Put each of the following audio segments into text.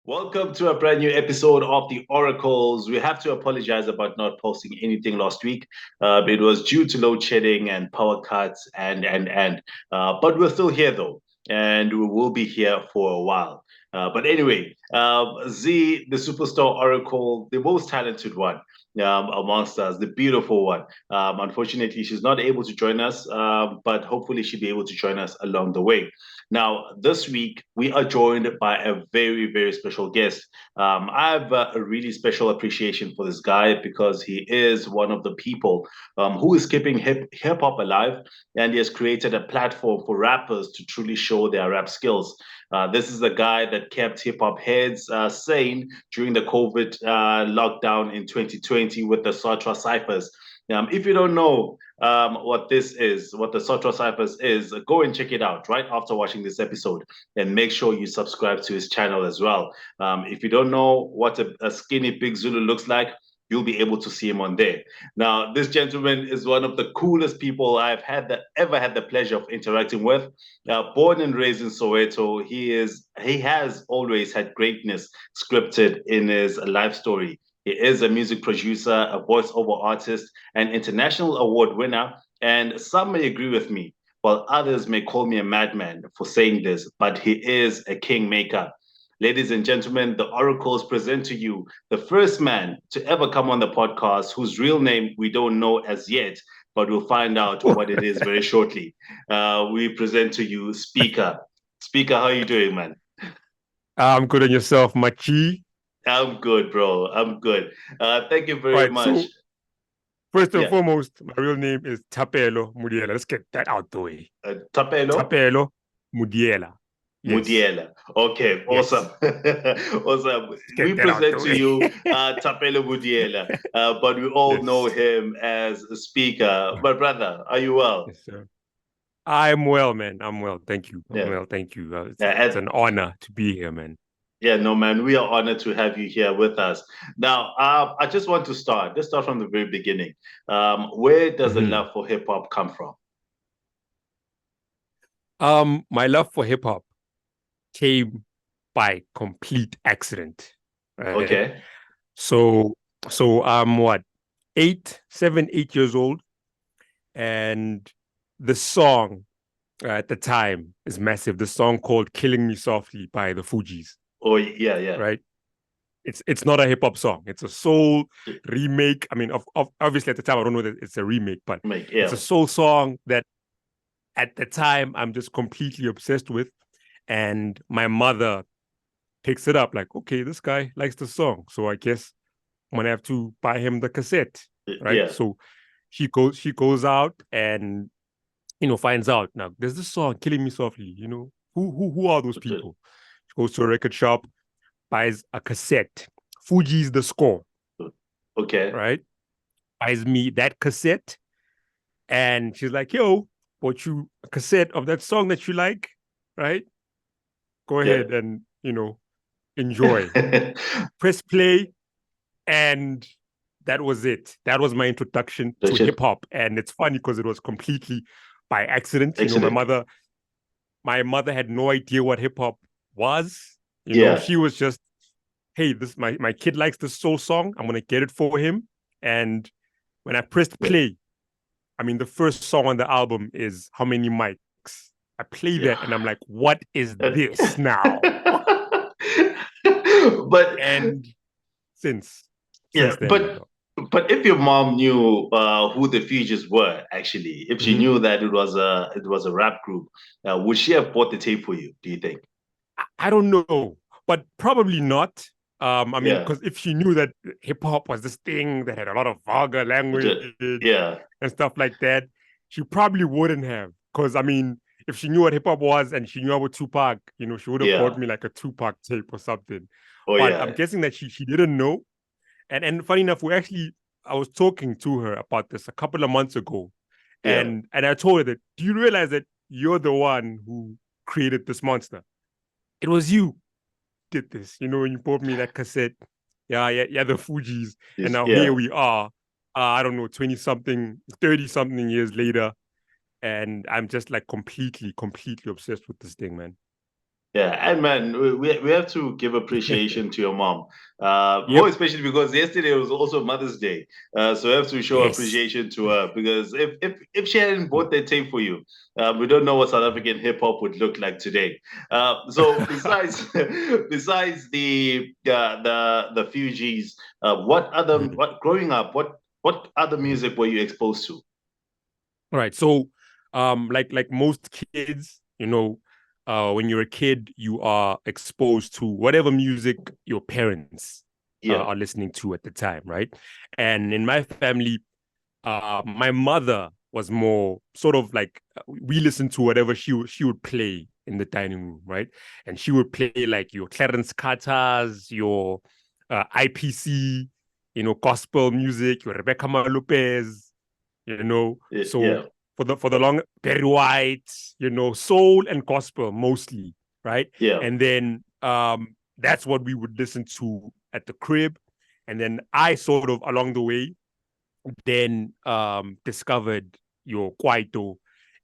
Welcome to a brand new episode of the Oracles. We have to apologize about not posting anything last week. It was due to load shedding and power cuts, but we're still here though, and we will be here for a while. But anyway, Z, the superstar Oracle, the most talented one amongst us, the beautiful one. Unfortunately, she's not able to join us, but hopefully she'll be able to join us along the way. Now, this week, we are joined by a very, very special guest. I have a really special appreciation for this guy because he is one of the people who is keeping hip hop alive, and he has created a platform for rappers to truly show their rap skills. This is the guy that kept hip hop heads sane during the COVID lockdown in 2020 with the SOTRA Cyphers. If you don't know what this is, what the SOTRA Cyphers is, go and check it out right after watching this episode, and make sure you subscribe to his channel as well. If you don't know what a skinny big Zulu looks like, you'll be able to see him on there. Now, this gentleman is one of the coolest people I've ever had the pleasure of interacting with. Born and raised in Soweto, he has always had greatness scripted in his life story. He is a music producer, a voiceover artist, an international award winner, and some may agree with me, while others may call me a madman for saying this, but he is a kingmaker. Ladies and gentlemen, the Oracles present to you the first man to ever come on the podcast whose real name we don't know as yet, but we'll find out what it is very shortly. We present to you SPeeKa. SPeeKa, how are you doing, man? I'm good on yourself, Machi. I'm good, bro. I'm good. Thank you very Right, much. so first and Yeah. foremost, my real name is Tapelo Mudiela. Let's get that out the way. Tapelo? Tapelo Mudiela. Yes. Mudiela. Okay, awesome. Yes. Awesome. Let's We get that out present the to you way. Tapelo Mudiela, but we all know Yes. him as SPeeKa. My brother, are you well? Yes, sir. I'm well, man. I'm well. Thank you. I'm Yeah. well. Thank you. Yeah, It's an honor to be here, man. yeah, no, man, we are honored to have you here with us. Now, I just want to start. Let's start from the very beginning. Where does the Mhm. love for hip hop come from? My love for hip hop came by complete accident. Right. Okay. So so I'm what, 8 7 8 years old, and the song at the time is massive. The song called "Killing Me Softly" by the Fugees, Oh, yeah, yeah. right? It's not a hip hop song. It's a soul remake. I mean, obviously at the time I don't know that it's a remake, but it's Yeah. a soul song that at the time I'm just completely obsessed with. And my mother picks it up like, okay, this guy likes the song, so I guess I'm gonna have to buy him the cassette, right? Yeah. So she goes out and finds out now there's this song "Killing Me Softly." Who are those people? She goes to a record shop, buys a cassette, Fugees the score, Okay. right? Buys me that cassette, and she's like, "Yo, bought you a cassette of that song that you like, right? Go Yeah. ahead and enjoy." Press play, and that was it. That was my introduction to Richard, hip hop, and it's funny because it was completely by accident. excellent. My mother had no idea what hip hop was. Yeah. She was just, hey, this my kid likes this soul song. I'm gonna get it for him. And when I pressed Yeah. play, I mean, the first song on the album is How Many Mics. I play Yeah. that and I'm like, what is this now? But And since yeah, since then, but if your mom knew who the Fugees were, actually, if she mm-hmm. knew that it was a rap group, would she have bought the tape for you? Do you think? I don't know, but probably not. I mean, Yeah. because if she knew that hip hop was this thing that had a lot of vulgar language Yeah. and stuff like that, she probably wouldn't have. Because I mean, if she knew what hip hop was and she knew about Tupac, she would have bought Yeah. me like a Tupac tape or something. Oh But I'm yeah. guessing that she didn't know. And funny enough, I was talking to her about this a couple of months ago, Yeah. and I told her that, do you realize that you're the one who created this monster? It was you did this, when you bought me that cassette. Yeah, yeah, yeah, the Fugees. And now here Yeah. we are, I don't know, 20 something, 30 something years later. And I'm just like completely, completely obsessed with this thing, man. Yeah, and man, we have to give appreciation to your mom. More Yep. especially because yesterday was also Mother's Day. So we have to show Yes. appreciation to her because if she hadn't bought that tape for you, we don't know what South African hip hop would look like today. So besides besides the Fugees, what other what growing up, what other music were you exposed to? All right. So, like most kids, when you're a kid, you are exposed to whatever music your parents Yeah, are listening to at the time, right? And in my family, my mother was more sort of like we listened to whatever she would play in the dining room, right? And she would play like your Clarence Carter's, your IPC, gospel music, your Rebecca Malopez, So yeah, for the long Barry White, soul and gospel mostly, right? yeah. And then that's what we would listen to at the crib. And then I sort of along the way then discovered your kwaito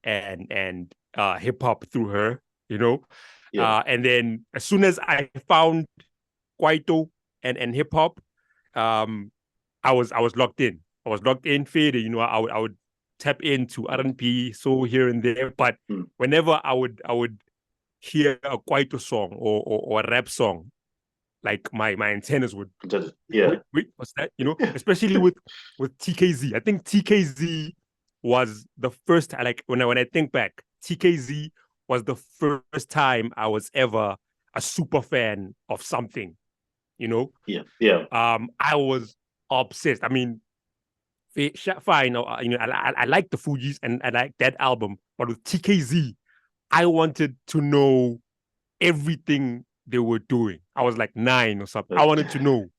and hip hop through her, you know. Yeah. And then as soon as I found kwaito and hip hop, um, I was locked in. I was locked in faded. I would tap into R&B so here and there, but Mm. whenever I would hear a kwaito song or a rap song, like my antennas would Yeah. wait, what's that? Especially with TKZ. I think TKZ was the first. Like when I think back, TKZ was the first time I was ever a super fan of something. You know, Yeah. Yeah. I was obsessed. I mean, fine. I like the Fugees and I like that album, but with TKZ, I wanted to know everything they were doing. I was like 9 or something. I wanted to know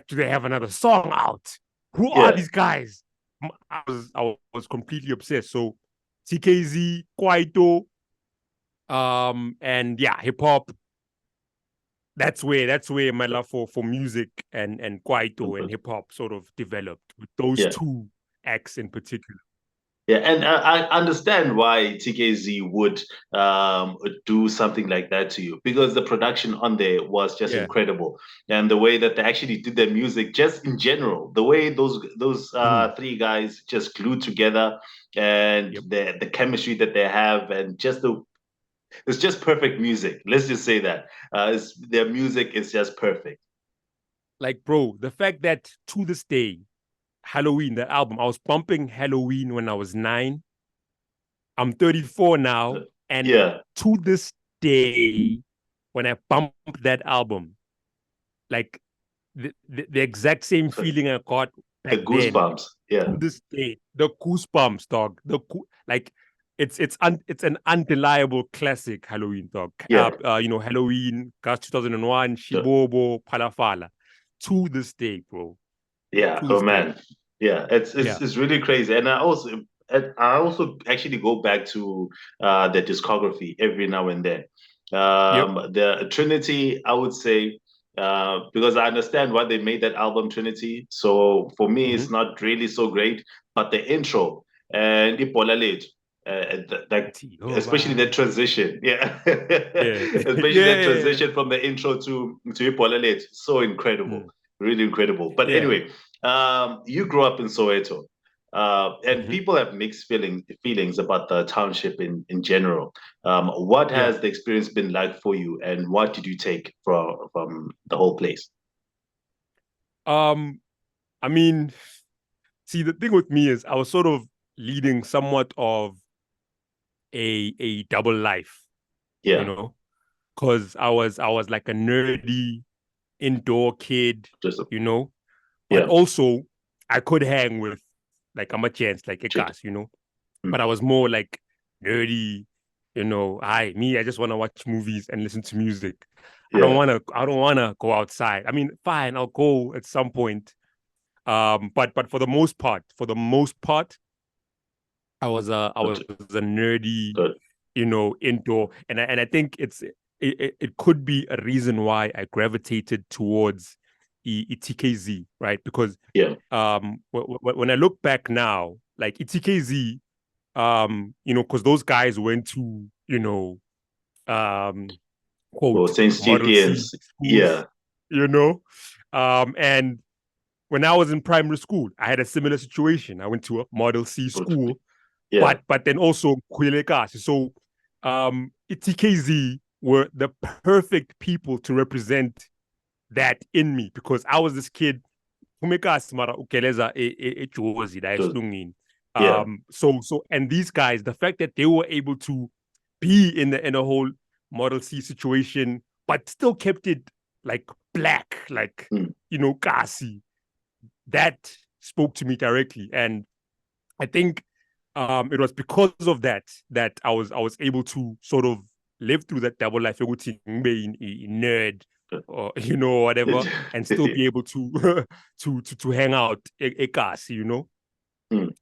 do they have another song out? Who are Yeah. these guys? I was completely obsessed. So TKZ, Kwaito, and yeah, hip hop. That's where my love for music and Kwaito and hip hop sort of developed with those Yeah. two acts in particular. Yeah, and I understand why TKZ would do something like that to you because the production on there was just Yeah. incredible, and the way that they actually did their music, just in general, the way those Mm. three guys just glued together, and Yep. the chemistry that they have, and just it's just perfect music. Let's just say that their music is just perfect. Like, bro, the fact that to this day, Halloween, that album, I was bumping Halloween when I was 9. I'm 34 now, and Yeah, to this day, when I bump that album, like the exact same feeling I got the back then, goosebumps. Yeah, to this day, the goosebumps, dog. Like it's an undeniable classic Halloween, dog. yeah. Halloween, Gas 2001, Shibobo, Palafala. To this day, bro. Yeah, To oh this day. man, yeah, Yeah. it's really crazy, and I also actually go back to the discography every now and then. Yep. The Trinity, I would say, because I understand why they made that album Trinity. So for me, Mm-hmm. it's not really so great, but the intro and Ipola Late, like especially that Jehovah. transition, yeah, Yeah. especially that Yeah. transition from the intro to Ipola Late, so incredible. Mm. Really incredible. But Yeah. anyway, you grew up in Soweto, and Mm-hmm. people have mixed feelings about the township in general. What Yeah. has the experience been like for you, and what did you take from the whole place? Um, I mean, see, the thing with me is I was sort of leading somewhat of a double life, you Yeah, know, because I was like a nerdy indoor kid, just but yeah, also I could hang with like I'm a chance like a shit. gas, Mm, but I was more like nerdy, I just want to watch movies and listen to music. yeah, I don't wanna go outside. I mean, fine, I'll go at some point. But for the most part, I good, was a nerdy, good. indoor, and I think it could be a reason why I gravitated towards ETKZ, right? Because Yeah, when I look back now, like ETKZ, because those guys went to you know, Or quote, Saint Model C Stephen's. schools, Yeah. you know. And when I was in primary school, I had a similar situation. I went to a Model C school, Yeah. but then also Kwilekasi. So TKZ were the perfect people to represent that in me, because I was this kid. Yeah. So and these guys, the fact that they were able to be in a whole Model C situation, but still kept it like black, like kasi, that spoke to me directly. And I think it was because of that that I was able to sort of live through that double life, nerd, or whatever, and still be able to to hang out ekasi,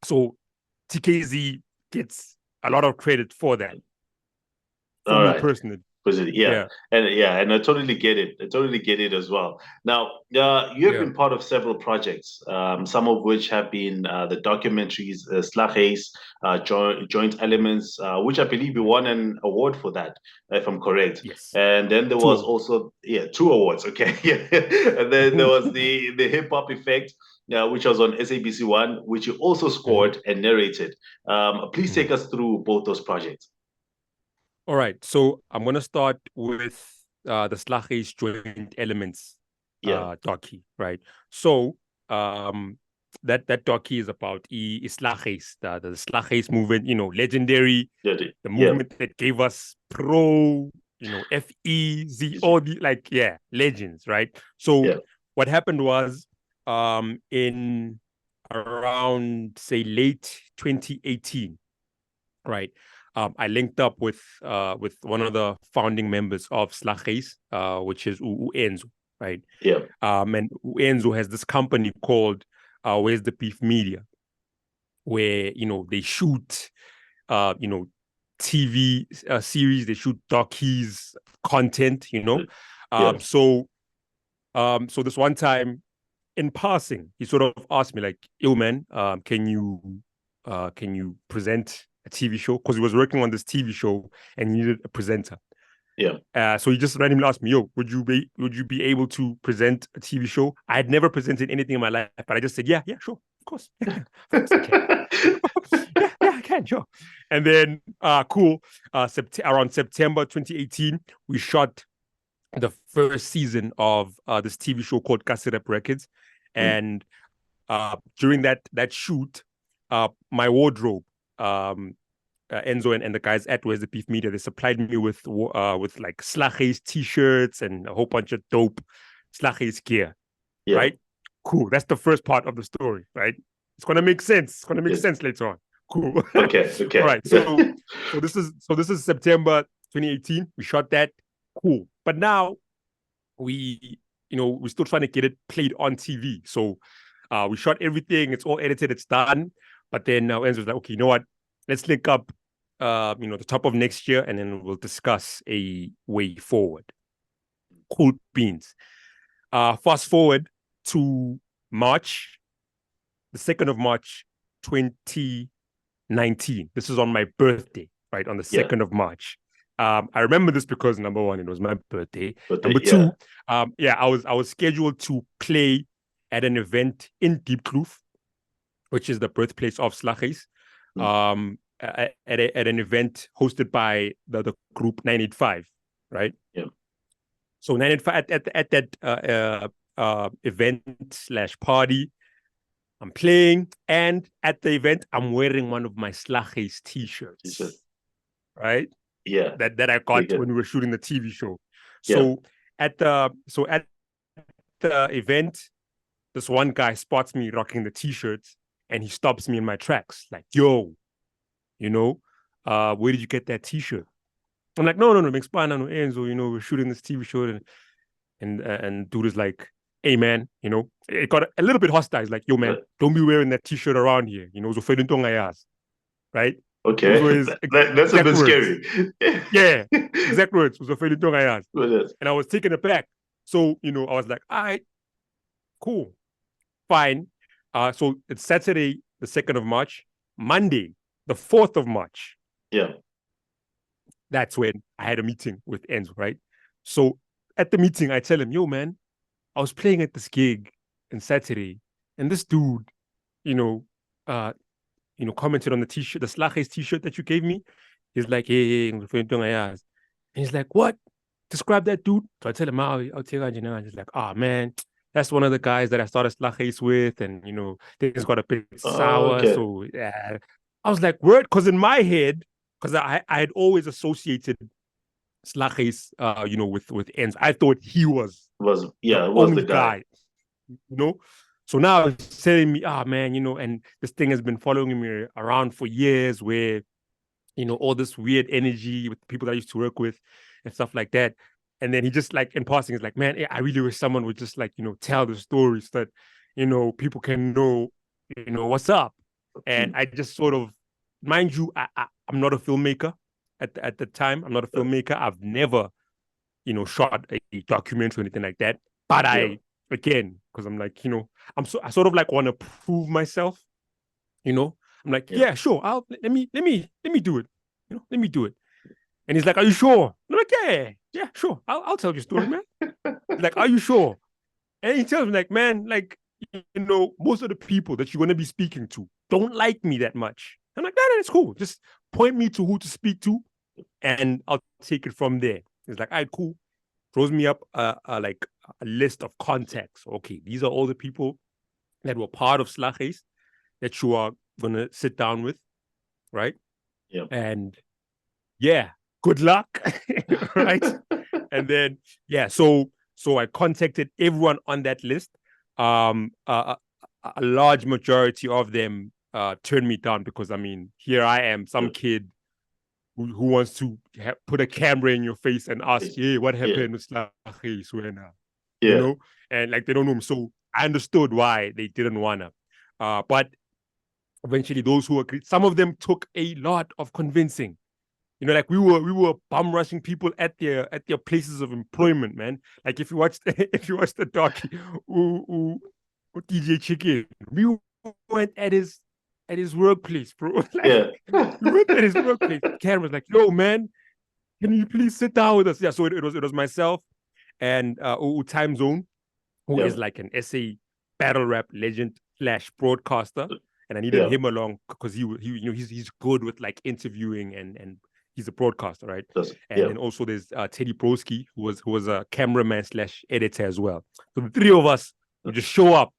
So TKZ gets a lot of credit for that, for All me right. personally. Yeah, Yeah. and I totally get it. I totally get it as well. Now, you have Yeah. been part of several projects, some of which have been the documentaries, Slaghuis, Joint Elements, which I believe you won an award for that, if I'm correct. Yes. And then there 2 was awards. also, yeah, 2 awards. Okay, yeah. And then there was the Hip Hop Effect, which was on SABC One, which you also scored and narrated. Please take us through both those projects. All right. So I'm gonna start with the Slaghuis Joint Elements Yeah, docu, right? So that docu is about Slaghuis, the Slaghuis movement, legendary, yeah, the yeah, movement that gave us pro, FEZ, all the legends, right? So yeah, what happened was in around say late 2018, right? I linked up with one of the founding members of Slaghuis, which is Enzo, right? yeah. And Enzo has this company called Where's the Beef Media, where they shoot TV series, they shoot docus, content, Yeah. So so this one time in passing, he sort of asked me like, "Yo, man, can you present a TV show?" Because he was working on this TV show and he needed a presenter. Yeah. So he just randomly asked me, "Yo, would you be able to present a TV show?" I had never presented anything in my life, but I just said, "Yeah, sure, of course, yeah, of course I can." Yeah, I can, sure. And then, cool. Around September 2018, we shot the first season of this TV show called Kasirep Records, and during that shoot, my wardrobe, Enzo and the guys at Where's the Beef Media, they supplied me with like Slaghuis t-shirts and a whole bunch of dope Slaghuis gear. Yeah. Right? Cool. That's the first part of the story, right? It's gonna make sense. It's gonna make Yes. sense later on. Cool. Okay. All Okay. right. So this is September 2018. We shot that. Cool. But now we're still trying to get it played on TV. So we shot everything. It's all edited. It's done. But then Enzo was like, okay, you know what? Let's link up, the top of next year, and then we'll discuss a way forward. Cool beans. Fast forward to March, the 2nd of March, 2019. This is on my birthday, right? On the 2nd of March. I remember this because number one, it was my birthday. Number two, I was scheduled to play at an event in Diepkloof, which is the birthplace of Slaghuis, at an event hosted by the group 985, right? Yeah. So 985 at that event / party, I'm playing, and at the event, I'm wearing one of my Slaghuis t-shirts, right? Yeah. That I got when we were shooting the TV show. Yeah. So at the event, this one guy spots me rocking the t-shirts, and he stops me in my tracks, like, "Yo, where did you get that t-shirt?" I'm like, no, Mexpana, no Enzo, we're shooting this TV show, and dude is like, "Hey man, it got a little bit hostile. He's like, yo man, don't be wearing that t-shirt around here. Right? Okay. Those were his That's a bit scary. Yeah, exact words. And I was taken aback. So, I was like, all right, cool, fine. So it's Saturday, the 2nd of March, Monday, the 4th of March. Yeah. that's when I had a meeting with Enzo, right? So at the meeting, I tell him, yo, man, I was playing at this gig on Saturday, and this dude, you know, commented on the t-shirt, the Slaghuis t-shirt that you gave me. He's like, hey, and he's like, what? Describe that dude. So I tell him, I'll take it, and he's like, oh man, that's one of the guys that I started Slaghuis with, and things got a bit sour. Okay. So yeah, I was like, word, because in my head, because I had always associated Slaghuis, with ends. I thought he was Was the the only guy. So now he's telling me, man, and this thing has been following me around for years, where all this weird energy with people that I used to work with and stuff like that. And then he just like in passing is like, man, I really wish someone would just like, tell the stories that, people can know, what's up. And I just sort of, mind you, I'm not a filmmaker at the time. I'm not a filmmaker. I've never, shot a documentary or anything like that. But again, because I'm like, I sort of like want to prove myself, I'm like, yeah, sure. Let me do it. Let me do it. And he's like, are you sure? I'm like, yeah, sure. I'll tell you a story, man. He's like, are you sure? And he tells me like, man, like, most of the people that you're going to be speaking to don't like me that much. I'm like, that's cool. Just point me to who to speak to and I'll take it from there. He's like, all right, cool. Throws me up like a list of contacts. Okay, these are all the people that were part of Slaghuis that you are going to sit down with, right? Yeah. And yeah, good luck, right? And then, so I contacted everyone on that list. A large majority of them turned me down because, I mean, here I am, some kid who wants to put a camera in your face and ask, hey, what happened with Slaghuis when, and like they don't know him. So I understood why they didn't want to. But eventually those who agreed, some of them took a lot of convincing. Like we were bum rushing people at their places of employment, man. Like if you watch the doc, DJ Chicken, we went at his workplace, bro. Like, we went at his workplace. Karen was like, yo, man, can you please sit down with us? Yeah, so it was myself and Time Zone, who is like an SA battle rap legend / broadcaster. And I needed him along because he's good with like interviewing and he's a broadcaster, right? And then also there's Teddy Broski, who was a cameraman / editor as well. So the three of us would just show up,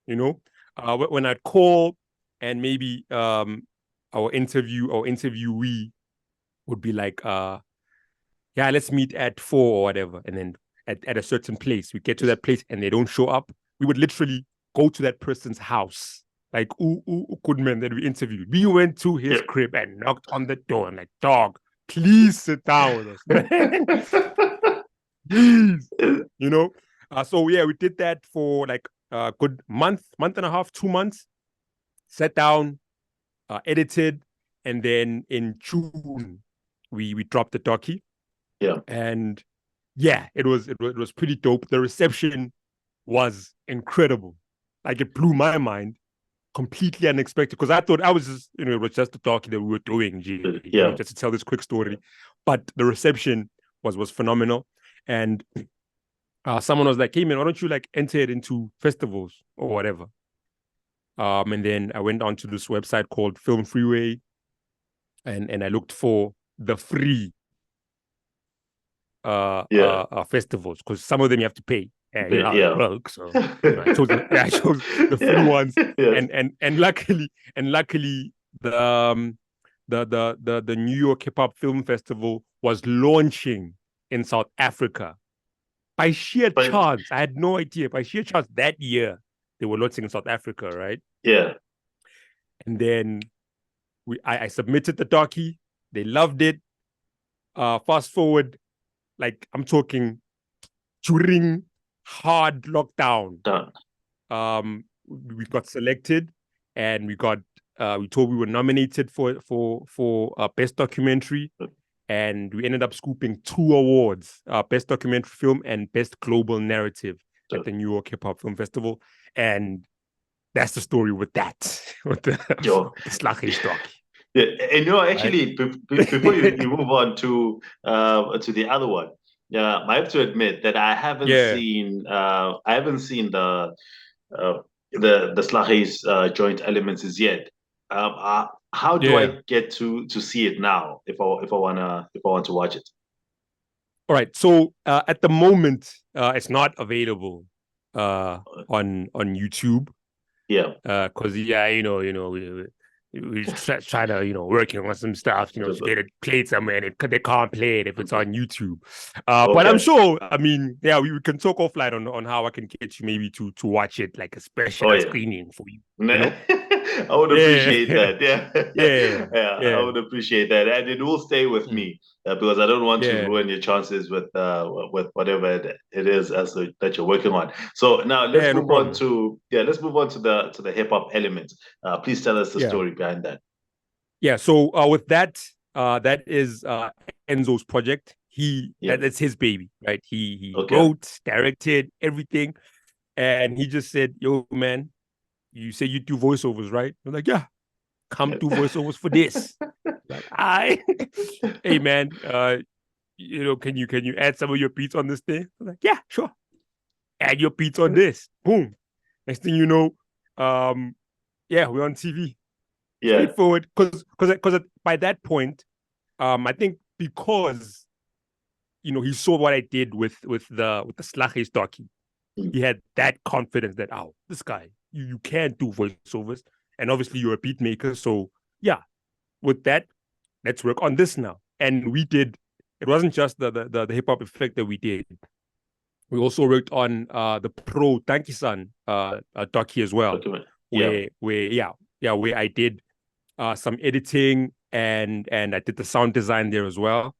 when I'd call and maybe our interviewee would be like, let's meet at 4 or whatever. And then at a certain place, we get to that place and they don't show up. We would literally go to that person's house. Like Goodman that we interviewed. We went to his crib and knocked on the door and like, dog, please sit down with us, man. Please. So we did that for like a good month and a half, 2 months. Sat down, edited, and then in June we dropped the docu. Yeah. And it was pretty dope. The reception was incredible. Like it blew my mind. Completely unexpected because I thought I was just, it was just a docu that we were doing, just to tell this quick story. But the reception was phenomenal. And someone was like, hey man, why don't you like enter it into festivals or whatever? And then I went onto this website called Film Freeway and I looked for the free festivals because some of them you have to pay. And broke, so I chose the free ones. And luckily the New York Hip Hop Film Festival was launching in South Africa by sheer chance. I had no idea. By sheer chance that year they were launching in South Africa, right? Yeah. And then I submitted the docu. They loved it. Fast forward, like I'm talking during hard lockdown. We got selected and we got we were nominated for best documentary, and we ended up scooping 2 awards, best documentary film and best global narrative at the New York Hip Hop Film Festival. And that's the story with that, with the Slaghuis docu. Yeah, and right? actually, before you move on to the other one, yeah, I have to admit that Yeah, I haven't seen uh, the Slaghuis joint elements as yet. How do yeah. I get to see it now if I want to watch it? All right. So at the moment, it's not available on YouTube. Yeah, Because yeah, we try to working on some stuff, to get it played somewhere, and they can't play it if it's on YouTube. But I'm okay. sure, I mean, yeah, we can talk offline on how I can get you maybe to watch it like a Oh special yeah. screening for you. You know? I would Yeah, appreciate that. Yeah, yeah, yeah, I yeah, would appreciate that, and it will stay with mm, me because I don't want to yeah, ruin your chances with whatever it is that you're working on. So now let's yeah. No move on problem. to let's move on to the hip hop element. Please tell us the Yeah, story behind that. yeah. So with that, that is Enzo's project. Yeah. That's his baby, right? He Okay. wrote, directed everything. And he just said, "Yo, man, you say you do voiceovers, right?" I'm like, "Yeah, come Yeah. do voiceovers for this." Like, I, hey, man, can you add some of your beats on this thing? I'm like, "Yeah, sure. Add your beats on this." Boom. Next thing you know, um, yeah, we're on TV. Yeah. Straightforward. Because by that point, I think because he saw what I did with the Slaghuis docu. Mm. He had that confidence that, oh, this guy, you can do voiceovers. And obviously you're a beat maker. So yeah, with that, let's work on this now. And we did, it wasn't just the hip hop effect that we did. We also worked on the Pro Tankisan docu as well, Document. Yeah. where I did some editing and I did the sound design there as well.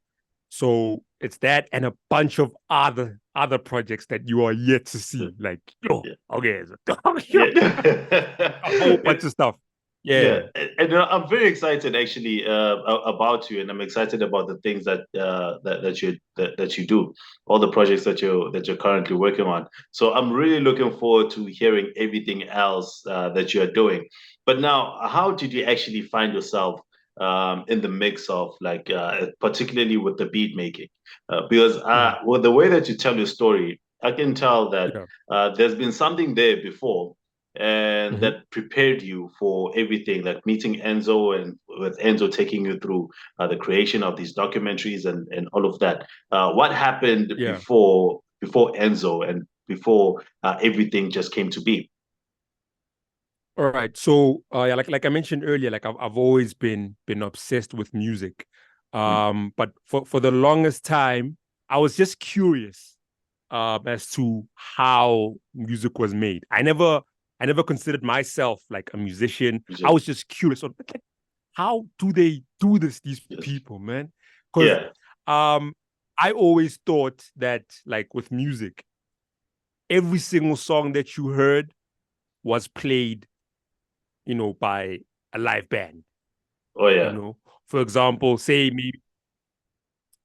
So it's that and a bunch of other projects that you are yet to see. Like, Yeah. okay, Yeah. a whole bunch It, of stuff. Yeah, Yeah, and I'm very excited actually about you, and I'm excited about the things that you do, all the projects that you're currently working on. So I'm really looking forward to hearing everything else that you are doing. But now, how did you actually find yourself in the mix of like, particularly with the beat making? Because mhm, with the way that you tell your story, I can tell that yeah, there's been something there before and mhm, that prepared you for everything, like meeting Enzo and with Enzo taking you through the creation of these documentaries and all of that. What happened yeah. before Enzo and before everything just came to be? All right. So yeah, like I mentioned earlier, like I've always been obsessed with music. Mm, But for the longest time, I was just curious as to how music was made. I never considered myself like a musician. I music. was just curious on like, how do they do this, these Yes. people, man? Because Yeah. um I always thought that like with music, every single song that you heard was played, by a live band, Oh you yeah. know. For example, say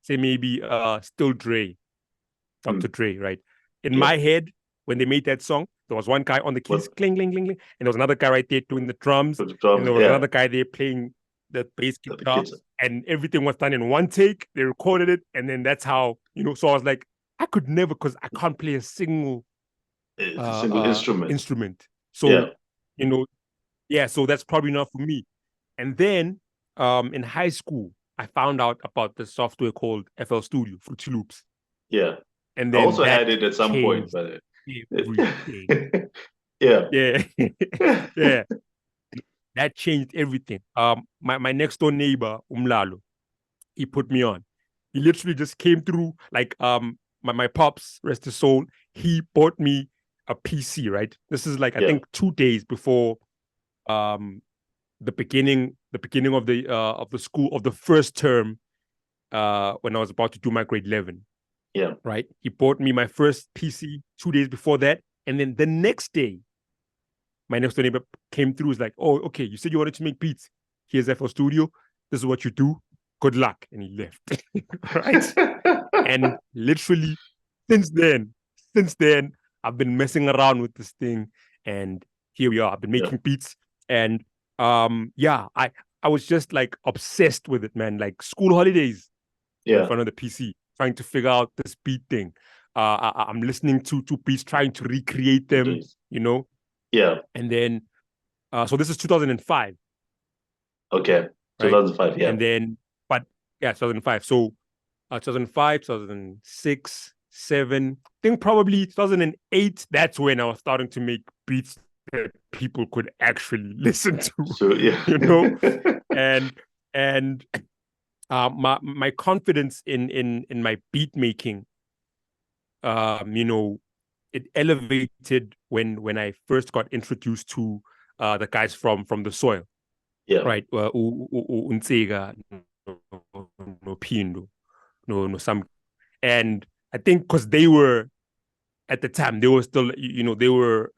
maybe Still Dre, Mm. Dr. Dre, right? In Yeah. my head, when they made that song, there was one guy on the keys, What cling, cling, cling, cling, and there was another guy right there doing the drums, with the and drums? there was Yeah. another guy there playing the bass The guitar, kids. and everything was done in one take. They recorded it, and then that's how. So I was like, I could never, because I can't play a single It's a single instrument. instrument. Yeah. So, you know, yeah, so that's probably not for me. And then in high school, I found out about the software called FL Studio, Fruity Loops. Yeah. And I then also that had it at some point, changed but everything. yeah. Yeah. Yeah. That changed everything. My next door neighbor, Umlalo, he put me on. He literally just came through, like my pops, rest his soul, he bought me a PC, right? This is like I Yeah. think 2 days before um the beginning of the school of the first term when I was about to do my grade 11, Yeah. right? He bought me my first PC 2 days before that. And then the next day, my next door neighbor came through. Was like, oh, okay, you said you wanted to make beats. Here's FL Studio. This is what you do. Good luck. And he left. Right? And literally since then, I've been messing around with this thing. And here we are. I've been Yeah. making beats. And yeah, I was just like obsessed with it, man. Like school holidays, in front of the PC, trying to figure out this beat thing. I'm listening to beats, trying to recreate them, you know. Yeah. And then, so this is 2005. Okay. Right. 2005. Yeah. And then, but yeah, 2005. So, 2005, 2006, 7. I think probably 2008. That's when I was starting to make beats that people could actually listen to. So yeah. You know, and my confidence in my beat making, you know, it elevated when I first got introduced to the guys from the soil, Yeah. right? Unsega, no Pindo, no some, and I think because they were at the time they were still, you know, they were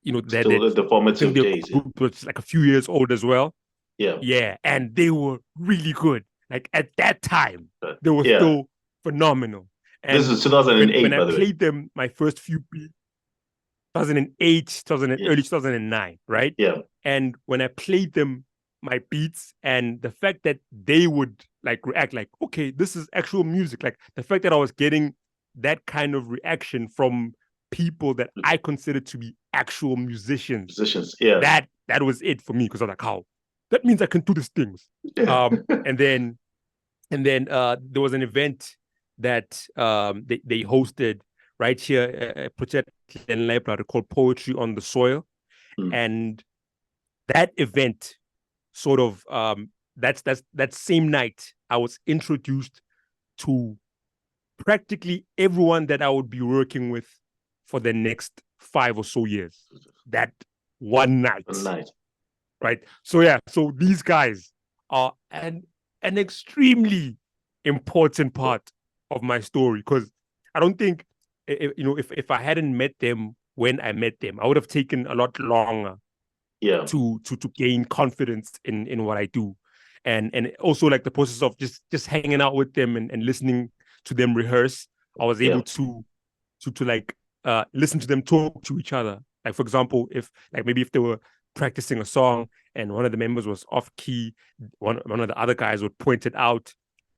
you know, that Still the I think formative their days. group was like a few years old as well. Yeah. Yeah, and they were really good. Like at that time, they were Yeah. still phenomenal. This And is 2008, when I by the way. played them, my first few beats, 2008, 2000, Yeah. early 2009, right? Yeah. And when I played them, my beats, and the fact that they would like react like, okay, this is actual music. Like the fact that I was getting that kind of reaction from people that I considered to be actual musicians. Yeah. That was it for me, because I was like, oh, that means I can do these things. Yeah. And then there was an event that they hosted right here at Project Library called Poetry on the Soil. And that event sort of that same night I was introduced to practically everyone that I would be working with for the next 5 or so years. That one night. Right. So yeah, so these guys are an extremely important part of my story, because I don't think, you know, if I hadn't met them when I met them, I would have taken a lot longer to gain confidence in what I do. And also like the process of just hanging out with them and listening to them rehearse, I was able to like listen to them talk to each other. Like, for example, if like maybe if they were practicing a song and one of the members was off key, one of the other guys would point it out.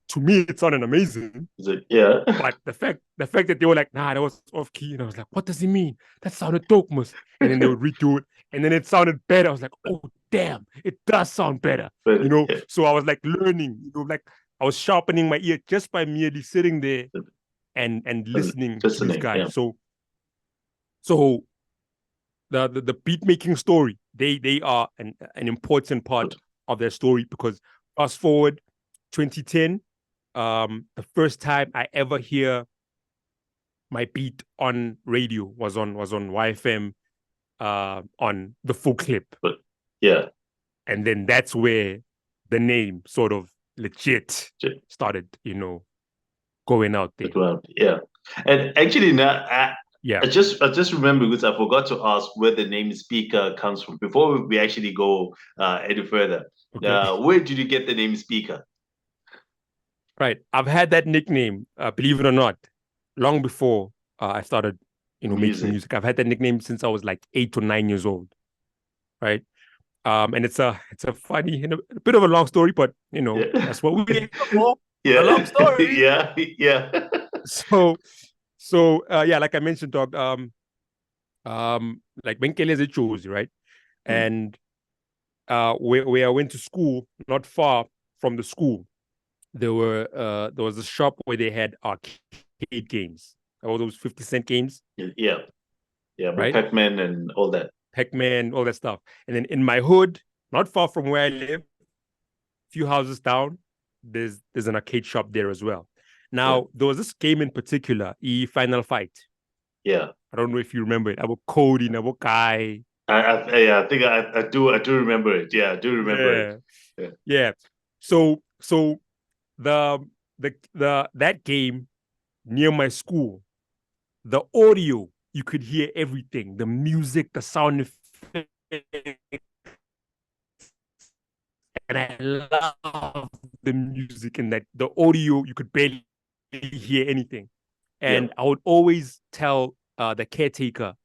To me, it sounded amazing. Yeah. But the fact that they were like, nah, that was off key, and I was like, what does he mean? That sounded dope, mus. And then they would redo it, and then it sounded better. I was like, oh damn, it does sound better. You know, so I was like learning, you know, like I was sharpening my ear just by merely sitting there and listening to these guys. Yeah. So the beat making story, they are an important part of their story, because fast forward 2010, the first time I ever hear my beat on radio was on YFM, on the full clip. Yeah. And then that's where the name sort of legit started, you know, going out there. Yeah. And actually now I just remember, because I forgot to ask where the name SPeeKa comes from before we actually go any further. Okay. Where did you get the name SPeeKa? Right. I've had that nickname, believe it or not, long before I started, you know, making music. I've had that nickname since I was like 8 or 9 years old. Right. And it's a funny and a bit of a long story, but you know, that's what we're here for. Yeah. A long story. Yeah. So yeah, like I mentioned, dog, like Benkele is a Josie, right? And where I went to school, not far from the school, there was a shop where they had arcade games, all those 50-cent games. Yeah, right? Pac-Man and all that. Pac-Man, all that stuff. And then in my hood, not far from where I live, a few houses down, there's an arcade shop there as well. Now, there was this game in particular, Final Fight. Yeah. I don't know if you remember it. About Cody, about Kai. I think I do remember it. Yeah, I do remember it. Yeah. So that game near my school, the audio, you could hear everything, the music, the sound effects. And I love the music and that the audio, you could barely hear anything. And I would always tell the caretaker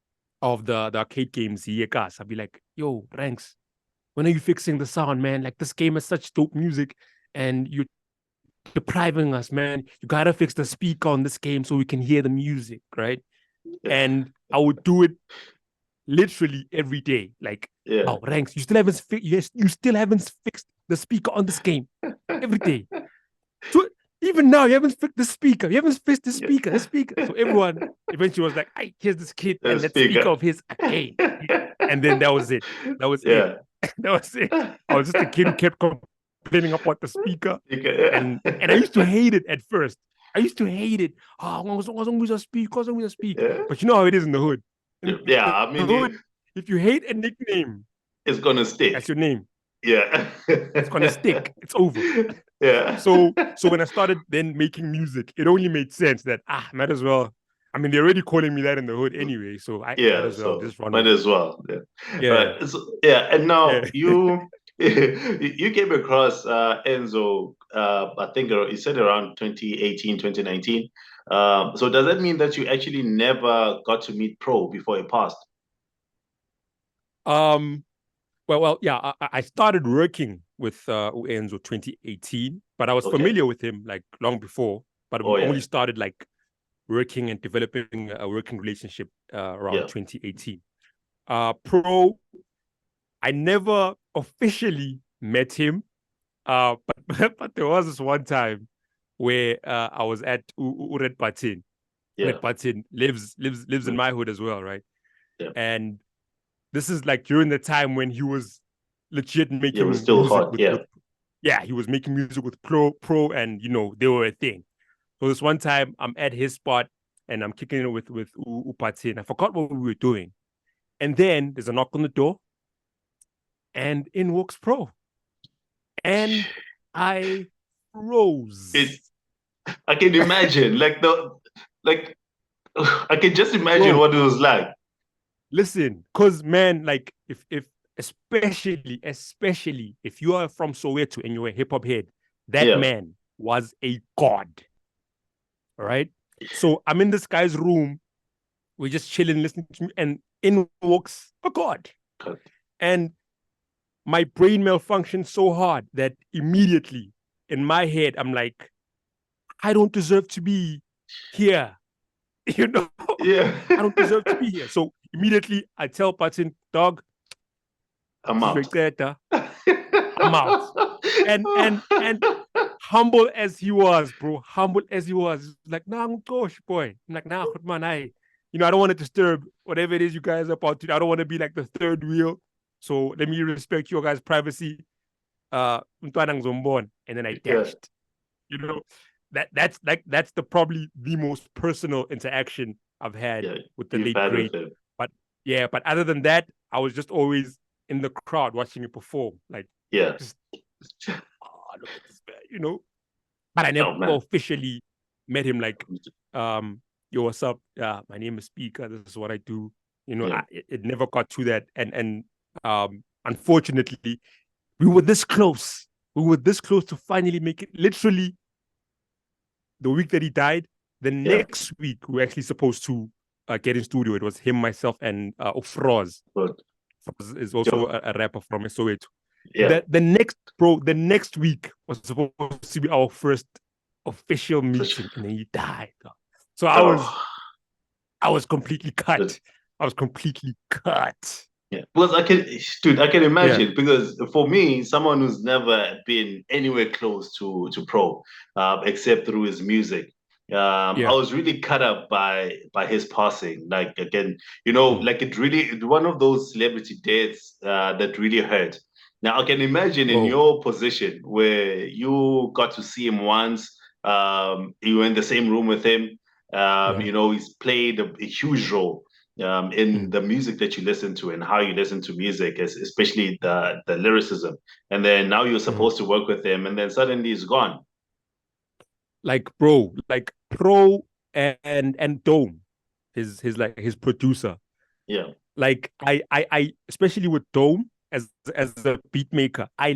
of the arcade games, I'd be like, yo, Ranks, when are you fixing the sound, man? Like, this game has such dope music and you're depriving us, man. You gotta fix the speaker on this game so we can hear the music, right? And I would do it literally every day. Like, oh, Ranks, you still haven't fixed the speaker on this game every day. So even now, you haven't fixed the speaker. You haven't fixed the speaker. So everyone eventually was like, "Hey, here's this kid and that speaker of his again." And then that was it. That was it. That was it. I was just a kid who kept complaining about the speaker, and I used to hate it at first. I used to hate it. Oh, what's wrong with the speaker? But you know how it is in the hood. I mean, if you hate a nickname, it's gonna stick. That's your name. Yeah, it's gonna stick. It's over. Yeah. So when I started then making music, it only made sense that might as well. I mean, they're already calling me that in the hood anyway, so I might as well just run. Might as well. Yeah. And now you you came across Enzo. I think you said around 2018, 2019. So does that mean that you actually never got to meet Pro before he passed? Well, yeah. I started working with Enzo 2018, but I was familiar with him like long before. But we only started like working and developing a working relationship around 2018. Pro, I never officially met him, but there was this one time where I was at Red Patin. Red Patin lives in my hood as well, right? And this is like during the time when he was legit making was still music hot. He was making music with Pro, and they were a thing. So this one time I'm at his spot and I'm kicking it with Upatin. I forgot what we were doing. And then there's a knock on the door and in walks Pro. And I froze. I can imagine, I can just imagine what it was like. Listen, cause man, like if especially if you are from Soweto and you're a hip hop head, that man was a god. All right. So I'm in this guy's room, we're just chilling, listening to me, and in walks a god. And my brain malfunctioned so hard that immediately in my head, I'm like, I don't deserve to be here. I don't deserve to be here. So immediately I tell Patin, dog, I'm out. I'm out. And humble as he was, bro, like, nah, gosh, boy. I'm like, nah, man, I don't want to disturb whatever it is you guys are about to do. I don't want to be like the third wheel. So let me respect your guys' privacy. And then I dashed. That's probably the most personal interaction I've had with the late great. But other than that, I was just always in the crowd watching it perform. Like, just look at this man, But I never officially met him. Like, yo, what's up? My name is SPeeKa. This is what I do. It never got to that. And unfortunately, we were this close. We were this close to finally make it. Literally, the week that he died, the next week we were actually supposed to get in studio. It was him, myself, and Froz. Froz is also a rapper from Soweto. The next week was supposed to be our first official meeting, and then he died. So I was completely cut. Yeah, because I can imagine, because for me, someone who's never been anywhere close to Pro, except through his music, I was really cut up by his passing. Like, again, like it really one of those celebrity deaths that really hurt. Now I can imagine in your position where you got to see him once, you were in the same room with him. He's played a huge role in the music that you listen to and how you listen to music, especially the lyricism. And then now you're supposed to work with him, and then suddenly he's gone. Like, bro, like Pro and Dome, his producer. Yeah. Like I especially with Dome as a beat maker, I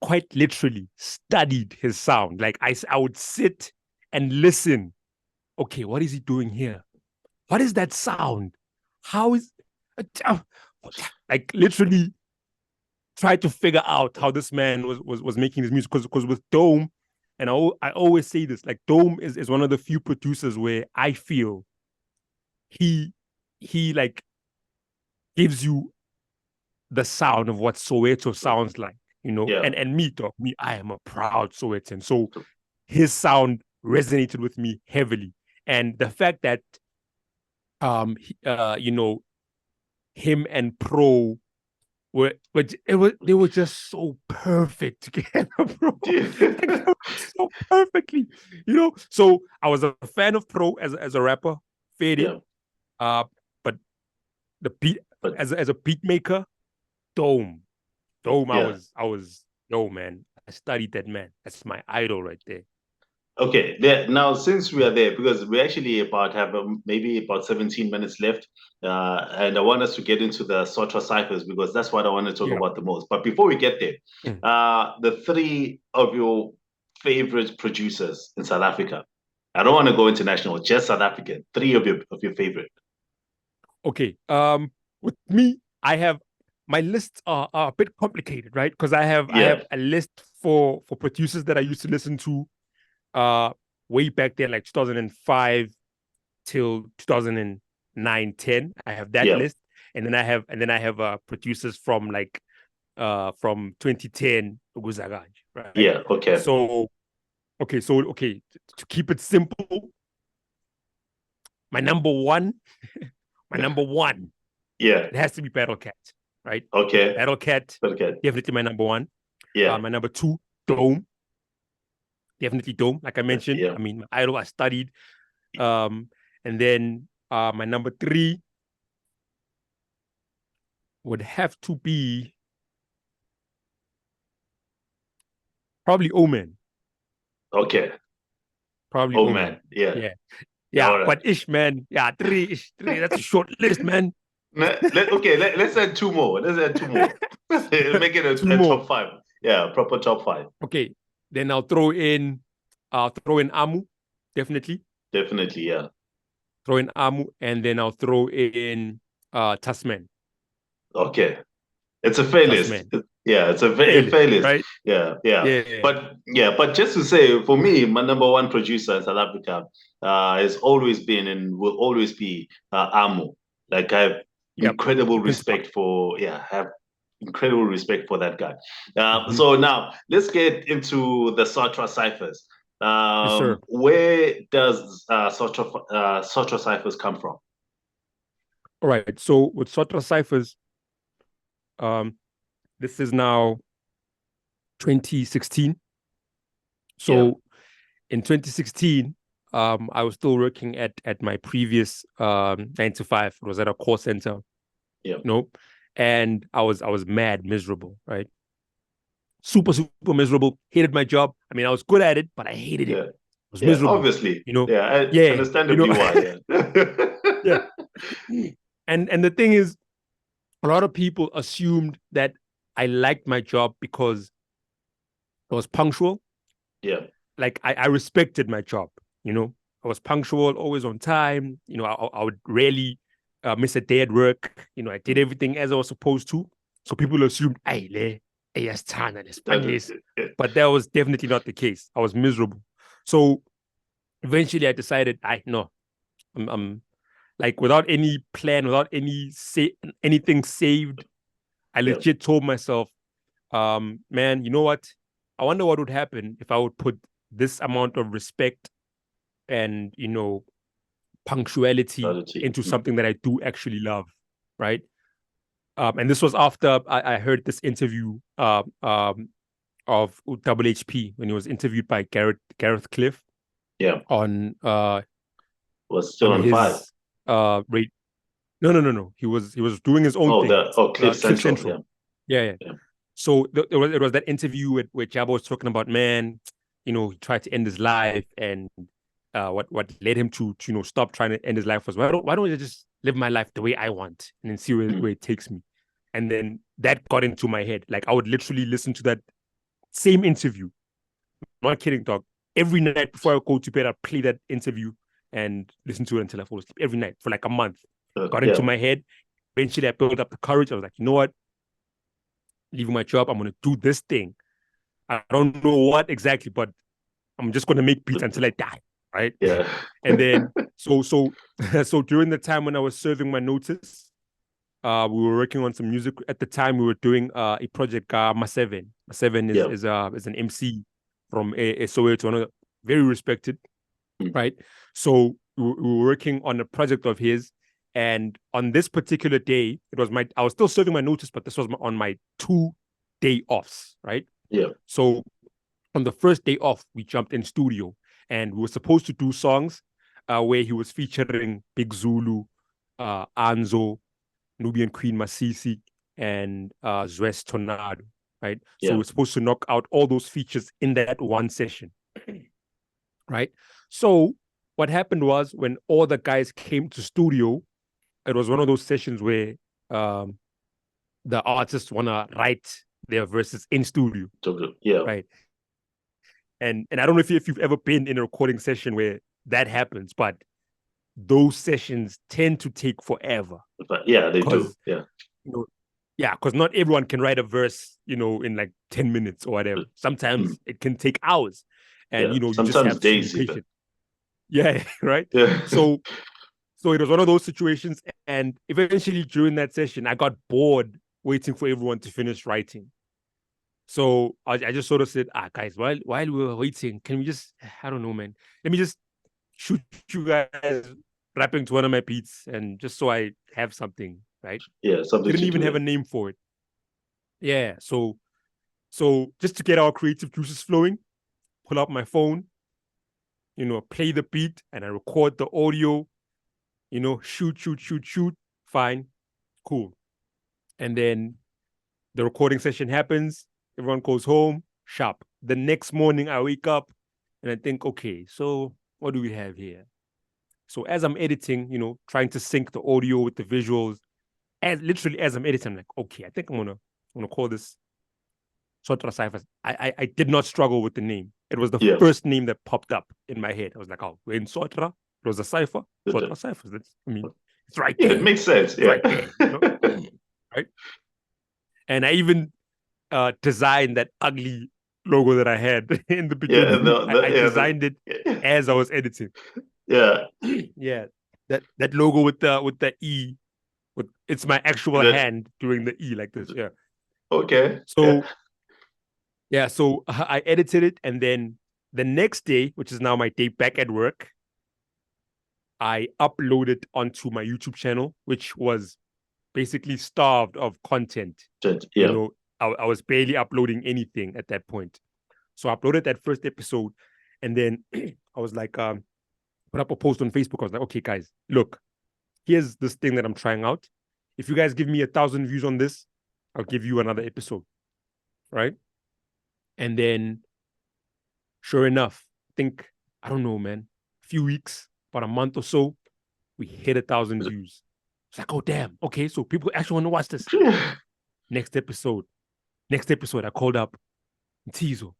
quite literally studied his sound. Like I would sit and listen. Okay, what is he doing here? What is that sound? How is like literally tried to figure out how this man was making his music, because with Dome, and I always say this, like Dome is one of the few producers where I feel he like gives you the sound of what Soweto sounds like, you know. Yeah. And me, dog, I am a proud Sowetan, so his sound resonated with me heavily, and the fact that you know, him and Pro they were just so perfect together, bro. Like, so perfectly, you know. So I was a fan of Pro as a rapper, faded. Yeah. But the beat But as a beat maker, Dome. yeah. I was yo, man. I studied that man. That's my idol right there. Okay, there now since we are there, because we actually about have maybe about 17 minutes left, and I want us to get into the SOTRA Cyphers because that's what I want to talk Yeah. about the most. But before we get there, Mm. the three of your favorite producers in South Africa. I don't want to go international, just South African. Three of your favorite. Okay. With me, I have my lists are a bit complicated, right? Because I Yeah, have a list for producers that I used to listen to way back then, like 2005 till 2009, 10. I have that yeah, list. And then I have producers from like from 2010 Guzagaj, right? yeah. Okay, So okay, to keep it simple, my number one, my number one, yeah. it has to be Battle Cat, right? Okay, Battle Cat, okay. definitely my number one. Yeah, My number two, Dome, definitely Dome. Like I mentioned, yeah. I mean, my idol, I studied. And then my number three would have to be probably Omen. Okay. Probably Oh man, Omen. yeah. Yeah. Yeah, Yeah. all right. But Ish, man. Yeah, three. That's a short list, man. Let's add two more. Let's add two more. Make it Two a more. top five. Yeah, proper top five. Okay. Then I'll throw in Amu, definitely. Definitely, yeah. Throw in Amu, and then I'll throw in Tasman. Okay. It's a fair list. Tasman. Yeah, it's a Fairly, fair list. right? Yeah, yeah. Yeah. But just to say, for me, my number one producer in South Africa has always been and will always be Amu. Like I have Yep. incredible The principal. respect for have incredible respect for that guy. Mm-hmm. So now let's get into the SOTRA Cyphers. Yes, sir. Where does SOTRA Cyphers come from? All right. So with SOTRA Cyphers, um, this is now 2016. Yeah, So in 2016, I was still working at my previous 9 to 5. It was at a call center, yeah. you know, and I was mad miserable, right? Super miserable. Hated my job. I mean, I was good at it, but I hated it. Yeah. I was Yeah, miserable, obviously. you know. Yeah, Yeah, you know. understandably why. Yeah. Yeah. And the thing is, a lot of people assumed that I liked my job because I was punctual. Yeah. Like I respected my job, you know. I was punctual, always on time. You know, I would rarely miss a day at work. You know, I did everything as I was supposed to. So people assumed, hey, yes, Yeah. but that was definitely not the case. I was miserable. So eventually I decided, I'm like without any plan, without anything saved, I Yeah. legit told myself, man, you know what? I wonder what would happen if I would put this amount of respect and, you know, punctuality Strategy. into something that I do actually love, right? And this was after I heard this interview of Double HP when he was interviewed by Gareth Cliff Yeah. Was still on on five. his rate. No. He was doing his own thing. Cliff Cliff Central. Central. Yeah. Yeah. Yeah. So it was that interview where Jabba was talking about, man, you know, he tried to end his life, and what led him to you know, stop trying to end his life was, why don't I just live my life the way I want and then see where it takes me. And then that got into my head. Like I would literally listen to that same interview. I'm not kidding, dog. Every night before I go to bed, I'd play that interview and listen to it until I fall asleep. Every night for like a month. Got into Yeah. my head. Eventually I built up the courage. I was like, you know what? leaving my job. I'm going to do this thing. I don't know what exactly, but I'm just going to make beats until I die. Right. Yeah. And then, so during the time when I was serving my notice, we were working on some music. At the time, we were doing a project, Ma7. Ma7 is an MC from a Soweto, very respected, right? So we were working on a project of his, and on this particular day, I was still serving my notice, but this was on my 2-day offs, right? Yeah. So on the first day off, we jumped in studio, and we were supposed to do songs where he was featuring Big Zulu, Anzo, Nubian Queen Masisi, and Zwes Tornado, right? Yeah. So we're supposed to knock out all those features in that one session, right? So what happened was when all the guys came to studio, it was one of those sessions where the artists want to write their verses in studio, yeah, right? And I don't know if you've ever been in a recording session where that happens, but those sessions tend to take forever. But yeah, they do. Yeah. Yeah, because not everyone can write a verse, in like 10 minutes or whatever. Sometimes it can take hours. And you sometimes just have to days be patient. even. Yeah, right? Yeah. So it was one of those situations. And eventually during that session, I got bored waiting for everyone to finish writing. So I just sort of said, guys, while we were waiting, can we just, I don't know, man, let me just shoot you guys rapping to one of my beats, and just so I have something, right? Yeah, something. Didn't even have a name for it. Yeah, so just to get our creative juices flowing, pull out my phone, play the beat, and I record the audio, shoot, fine, cool. And then the recording session happens, everyone goes home, sharp. The next morning I wake up and I think, okay, so what do we have here? So as I'm editing, trying to sync the audio with the visuals, literally as I'm editing, I'm like, okay, I think I'm gonna call this SOTRA Cyphers. I did not struggle with the name. It was the first name that popped up in my head. I was like, oh, we're in SOTRA. It was a cipher. SOTRA Cyphers. It's right there. Yeah, it makes sense. Yeah. Right there. Right. And I even designed that ugly logo that I had in the beginning. Yeah, I designed it as I was editing. Yeah. Yeah. That logo with the E. It's my actual hand doing the E like this. Yeah. Okay. So so I edited it, and then the next day, which is now my day back at work, I uploaded onto my YouTube channel, which was basically starved of content. Yeah. I was barely uploading anything at that point. So I uploaded that first episode, and then I was like, put up a post on Facebook. I was like, okay, guys, look, here's this thing that I'm trying out. If you guys give me 1,000 views on this, I'll give you another episode, right? And then, sure enough, I don't know, man, a few weeks, about a month or so, we hit 1,000 views. It's like, oh, damn. Okay, so people actually want to watch this. Next episode, I called up Mtizo,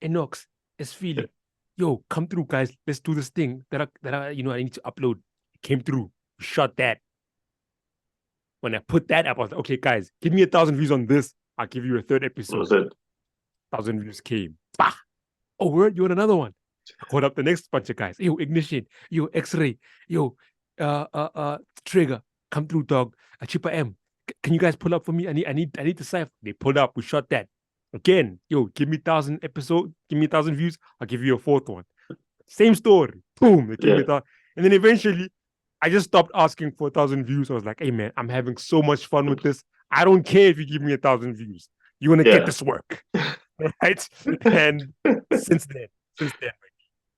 Enox, Esfili. Yo, come through, guys. Let's do this thing that I need to upload. It came through. We shot that. When I put that up, I was like, okay, guys, give me 1,000 views on this. I'll give you a third episode. 1,000 views came. Bah! Oh, word, you want another one? I called up the next bunch of guys. Yo, Ignition. Yo, X-Ray. Yo, Trigger. Come through, dog. Chipa M. Can you guys pull up for me? I need the cipher. They pulled up. We shot that. Again, yo, give me 1,000 episode. Give me 1,000 views. I'll give you a fourth one. Same story. Boom. They give me that. And then eventually, I just stopped asking for 1,000 views. I was like, hey, man, I'm having so much fun with this. I don't care if you give me 1,000 views. You want to get this work. Right? And since then,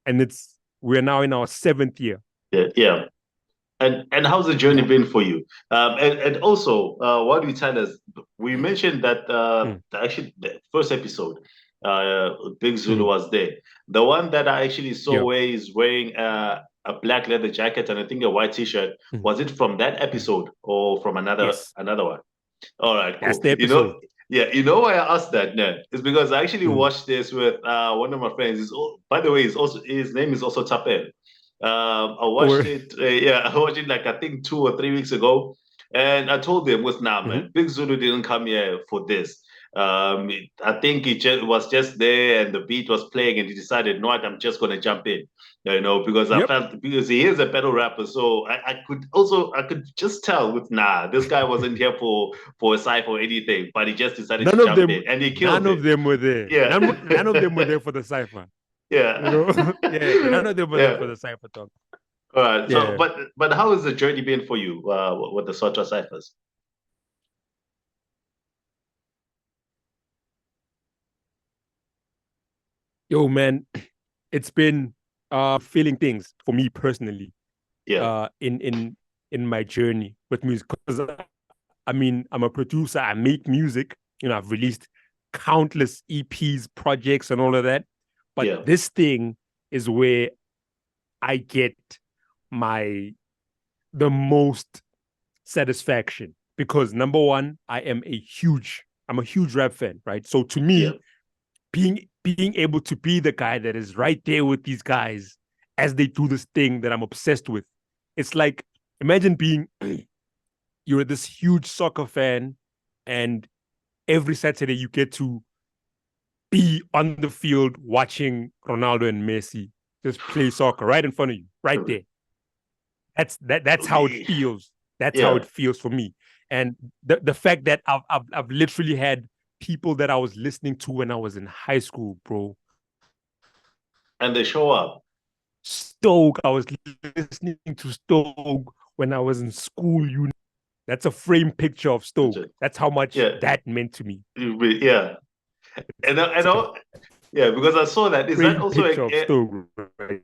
and we're now in our 7th year. Yeah. And how's the journey been for you? And also, what do you tell us? We mentioned that actually the first episode, Big Zulu was there. The one that I actually saw where he's wearing a black leather jacket and I think a white T-shirt. Was it from that episode or from another one? All right, cool. That's the episode. You know why I asked that, Ned? It's because I actually watched this with one of my friends. By the way, his name is also Tapel. I watched it. I watched it like I think 2 or 3 weeks ago. And I told them, with nah, Mm-hmm. man, Big Zulu didn't come here for this. I think he just was just there and the beat was playing and he decided, no, I'm just gonna jump in, because I Yep. felt because he is a battle rapper. So I could just tell with nah, this guy wasn't here for a cypher or anything, but he just decided to jump in and he killed None it. of them were there. Yeah. None of them were there for the cipher. Yeah. Yeah, none of them were there Yeah. for the cipher talk. All right. So, Yeah. but how has the journey been for you with the SOTRA Cyphers? Yo, man, it's been feeling things for me personally Yeah. in my journey with music. Because I mean, I'm a producer, I make music, I've released countless EPs, projects, and all of that. But Yeah. this thing is where I get the most satisfaction because number one, I'm a huge rap fan, right? So to Yeah. me, being able to be the guy that is right there with these guys as they do this thing that I'm obsessed with. It's like imagine being you're this huge soccer fan and every Saturday you get to be on the field watching Ronaldo and Messi just play soccer right in front of you, right there. That's how it feels. That's how Yeah. it feels for me. And the fact that I've literally had people that I was listening to when I was in high school, bro. And they show up. Stoke, I was listening to Stoke when I was in school. That's a frame picture of Stoke. That's how much Yeah. that meant to me. Yeah. And yeah, because I saw that. Is that Frame also picture of Stoke, right?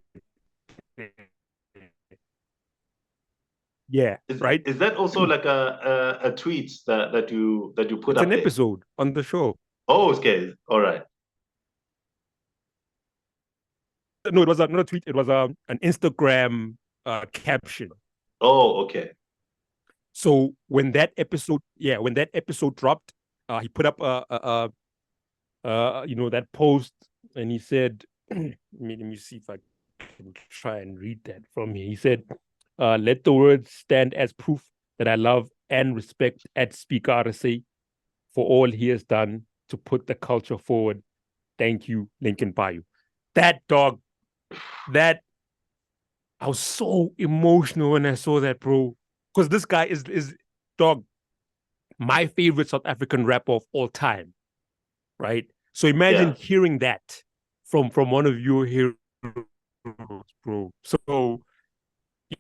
Yeah, right. is that also like a tweet that you put It's up an there? episode on the show. Oh, okay. All right. No, it was not a tweet. It was an Instagram caption. Oh, okay. So when that episode dropped, he put up that post, and he said, let me see if I can try and read that from here. He said, "Let the words stand as proof that I love and respect at SPeeKa for all he has done to put the culture forward. Thank you, Lincoln Bayou." That dog, that I was so emotional when I saw that, bro. Because this guy is dog, my favorite South African rapper of all time, right? So imagine Yeah. hearing that from one of your heroes, bro. So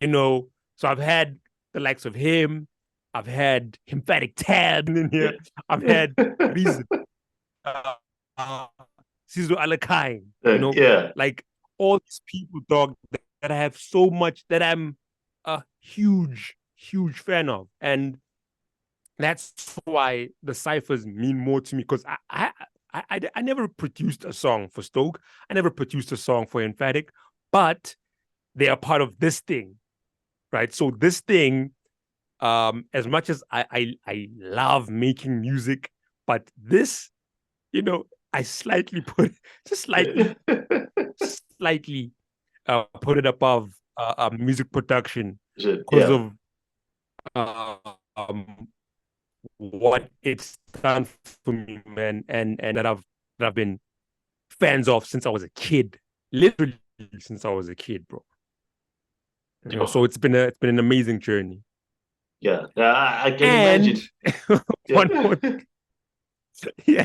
so I've had the likes of him, I've had Emphatic Tab in here, I've had Reason, uh, uh, Sizo Alakain, Yeah. like all these people, dog, that I have so much that I'm a huge, huge fan of. And that's why the ciphers mean more to me because I never produced a song for Stoke. I never produced a song for Emphatic, but they are part of this thing, right? So this thing, as much as I love making music, but this, I slightly put just slightly put it above music production because Yeah. of uh, um, what it's done for me, man, and that I've been fans of since I was a kid, literally since I was a kid, bro. So Oh, it's been an amazing journey. yeah. I can And imagine. one Yeah. more, yeah,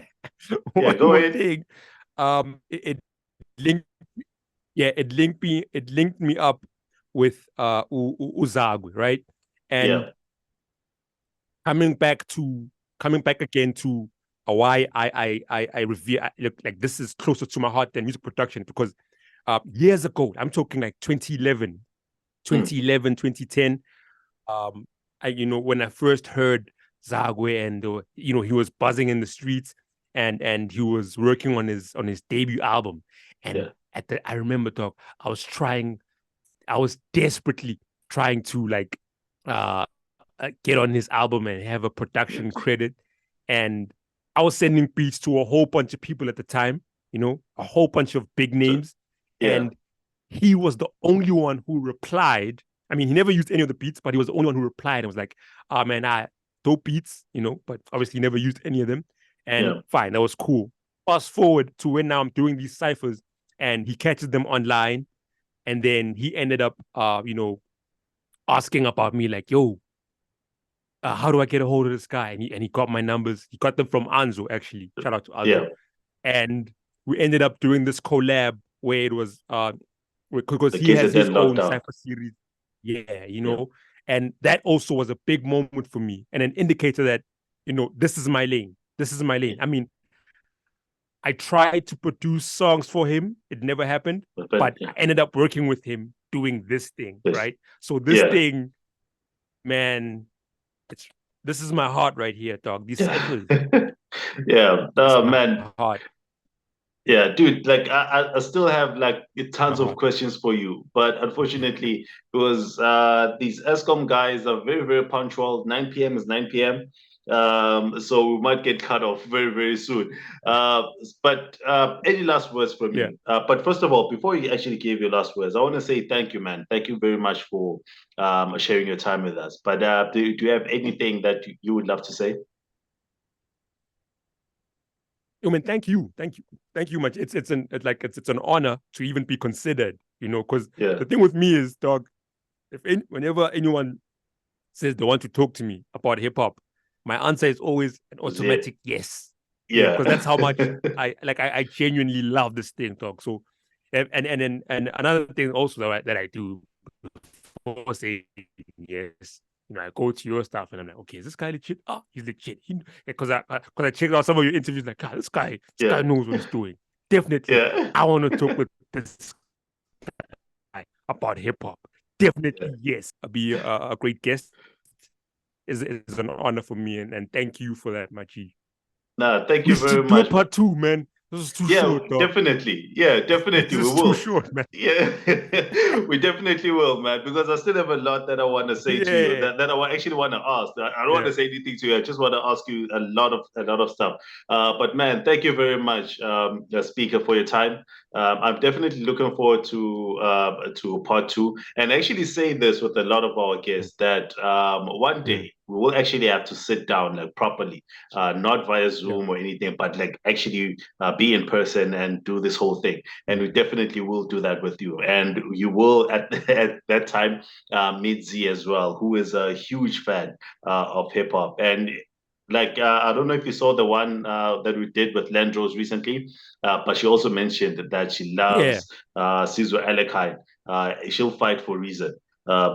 Yeah. one Go more ahead. thing. It linked, it linked me up with Uzagwe, right? And Yeah. coming back again to why I revere look like this is closer to my heart than music production because years ago, I'm talking like 2011, Mm. 2010. Um, when I first heard Zagwe and he was buzzing in the streets and he was working on his debut album. And Yeah. I remember, dog, I was desperately trying to like uh get on his album and have a production credit. And I was sending beats to a whole bunch of people at the time, a whole bunch of big So, names. yeah. And he was the only one who replied. I mean, he never used any of the beats, but he was the only one who replied and was like, man, dope beats, but obviously he never used any of them. And fine, that was cool. Fast forward to when now I'm doing these ciphers and he catches them online. And then he ended up, asking about me like, yo, how do I get a hold of this guy? And he got my numbers. He got them from Anzo, actually. Shout out to Anzo. Yeah. And we ended up doing this collab where it was because he case has that his then own locked down. cypher series. Yeah, and that also was a big moment for me and an indicator that, this is my lane. This is my lane. I mean, I tried to produce songs for him. It never happened, but I ended up working with him doing this thing, right? So this thing, man, this is my heart right here, dog. These ciphers. Yeah, man. Heart. Yeah, dude, like I still have like tons of questions for you, but unfortunately, it was these ESCOM guys are very, very punctual. 9 p.m. is 9 p.m. So we might get cut off very, very soon. But any last words from you? But first of all, before you actually give your last words, I want to say thank you, man. Thank you very much for sharing your time with us. But do you have anything that you would love to say? I mean, thank you much. It's an honor to even be considered, because the thing with me is, dog, whenever anyone says they want to talk to me about hip hop, my answer is always an automatic yes. Yeah, because that's how much I genuinely love this thing, dog. So, and another thing also that I do before saying yes. I go to your stuff and I'm like, okay, is this guy legit? Oh, he's legit. Because I checked out some of your interviews, like, God, this guy knows what he's doing. Definitely, I want to talk with this guy about hip hop. Definitely, yes. I'll be a great guest. Is an honor for me, and thank you for that, Machi. No, thank you very much. Part 2, man. This is too short, dog. Definitely. Yeah, definitely. We will. Too short, man. Yeah, we definitely will, man. Because I still have a lot that I want to say to you. That I actually want to ask. I don't want to say anything to you. I just want to ask you a lot of stuff. But man, thank you very much, SPeeKa, for your time. I'm definitely looking forward to part 2. And I actually say this with a lot of our guests that one day we will actually have to sit down like properly, not via Zoom or anything, but like actually be in person and do this whole thing. And we definitely will do that with you. And you will at that time meet Z as well, who is a huge fan of hip hop. And like I don't know if you saw the one that we did with Landros recently, but she also mentioned that she loves Sizwe Alekine. She'll fight for reason.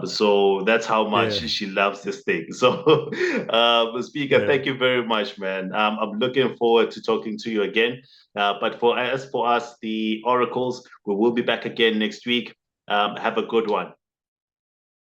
So that's how much she loves this thing. So, SPeeKa, thank you very much, man. I'm looking forward to talking to you again. But for us, the Oracles, we will be back again next week. Have a good one.